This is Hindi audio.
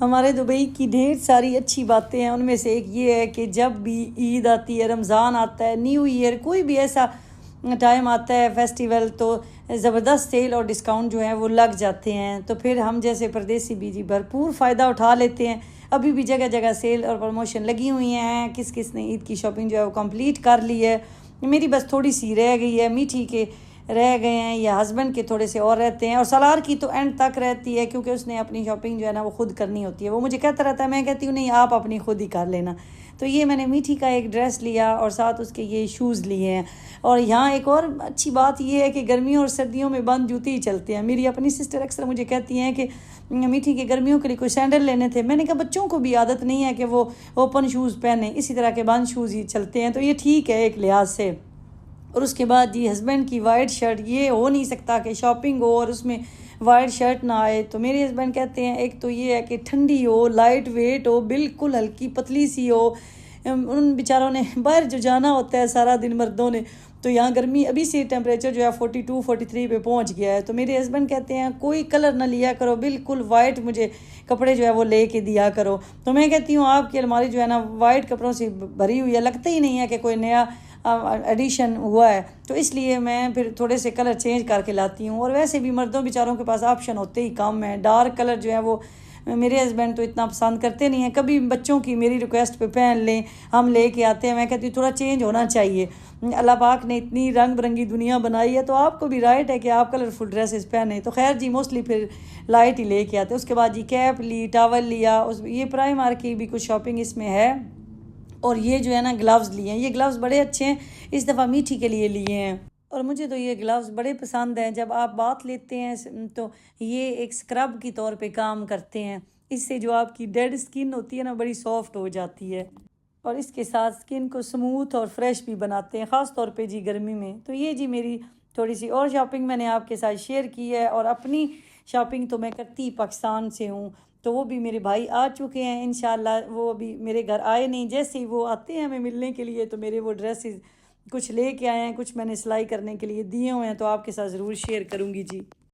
हमारे दुबई की ढेर सारी अच्छी बातें हैं। उनमें से एक ये है कि जब भी ईद आती है, रमज़ान आता है, न्यू ईयर, कोई भी ऐसा टाइम आता है फेस्टिवल, तो ज़बरदस्त सेल और डिस्काउंट जो है वो लग जाते हैं। तो फिर हम जैसे परदेसी बीजी भरपूर फ़ायदा उठा लेते हैं। अभी भी जगह जगह सेल और प्रमोशन लगी हुई हैं। किस किस ने ईद की शॉपिंग जो है वो कंप्लीट कर ली है। मेरी बस थोड़ी सी रह गई है, मीठी के रह गए हैं या हस्बैंड के थोड़े से और रहते हैं। और सलार की तो एंड तक रहती है, क्योंकि उसने अपनी शॉपिंग जो है ना वो खुद करनी होती है। वो मुझे कहता रहता है, मैं कहती हूँ नहीं, आप अपनी खुद ही कर लेना। तो ये मैंने मीठी का एक ड्रेस लिया और साथ उसके ये शूज़ लिए हैं। और यहाँ एक और अच्छी बात ये है कि गर्मियों और सर्दियों में बंद जूते ही चलते हैं। मेरी अपनी सिस्टर अक्सर मुझे कहती हैं कि मीठी के गर्मियों के लिए कोई सैंडल लेने थे। मैंने कहा बच्चों को भी आदत नहीं है कि वो ओपन शूज़ पहने, इसी तरह के बंद शूज़ ही चलते हैं। तो ये ठीक है एक लिहाज से। और उसके बाद जी हस्बैंड की वाइट शर्ट, ये हो नहीं सकता कि शॉपिंग हो और उसमें वाइट शर्ट ना आए। तो मेरे हस्बैंड कहते हैं एक तो ये है कि ठंडी हो, लाइट वेट हो, बिल्कुल हल्की पतली सी हो। उन बेचारों ने बाहर जो जाना होता है सारा दिन मर्दों ने, तो यहाँ गर्मी अभी से टेम्परेचर जो है 42-43 पे पहुँच गया है। तो मेरे हस्बैंड कहते हैं कोई कलर ना लिया करो, बिल्कुल वाइट मुझे कपड़े जो है वो ले के दिया करो। तो मैं कहती हूँ आपकी अलमारी जो है ना वाइट कपड़ों से भरी हुई है, लगता ही नहीं है कि कोई नया एडिशन हुआ है। तो इसलिए मैं फिर थोड़े से कलर चेंज करके लाती हूँ। और वैसे भी मर्दों बेचारों के पास ऑप्शन होते ही कम है। डार्क कलर जो है वो मेरे हस्बैंड तो इतना पसंद करते नहीं हैं। कभी बच्चों की मेरी रिक्वेस्ट पे पहन लें, हम ले के आते हैं। मैं कहती हूँ थोड़ा चेंज होना चाहिए। अल्लाह पाक ने इतनी रंग बिरंगी दुनिया बनाई है, तो आपको भी राइट है कि आप कलरफुल ड्रेसेस पहने। तो खैर जी मोस्टली फिर लाइट ही लेके आते। उसके बाद जी कैप ली, टावल लिया। उस ये प्राइमर की भी कुछ शॉपिंग इसमें है। और ये जो है ना ग्लव्स लिए हैं, ये ग्लव्स बड़े अच्छे हैं, इस दफ़ा मीठी के लिए लिए हैं। और मुझे तो ये ग्लव्स बड़े पसंद हैं। जब आप बात लेते हैं तो ये एक स्क्रब की तौर पे काम करते हैं। इससे जो आपकी डेड स्किन होती है ना बड़ी सॉफ्ट हो जाती है। और इसके साथ स्किन को स्मूथ और फ्रेश भी बनाते हैं, ख़ास तौर पे जी गर्मी में। तो ये जी मेरी थोड़ी सी और शॉपिंग मैंने आपके साथ शेयर की है। और अपनी शॉपिंग तो मैं करती पाकिस्तान से हूँ, तो वो भी मेरे भाई आ चुके हैं इंशाल्लाह। वो अभी मेरे घर आए नहीं, जैसे ही वो आते हैं हमें मिलने के लिए तो मेरे वो ड्रेसेस कुछ ले के आए हैं, कुछ मैंने सिलाई करने के लिए दिए हुए हैं, तो आपके साथ ज़रूर शेयर करूँगी जी।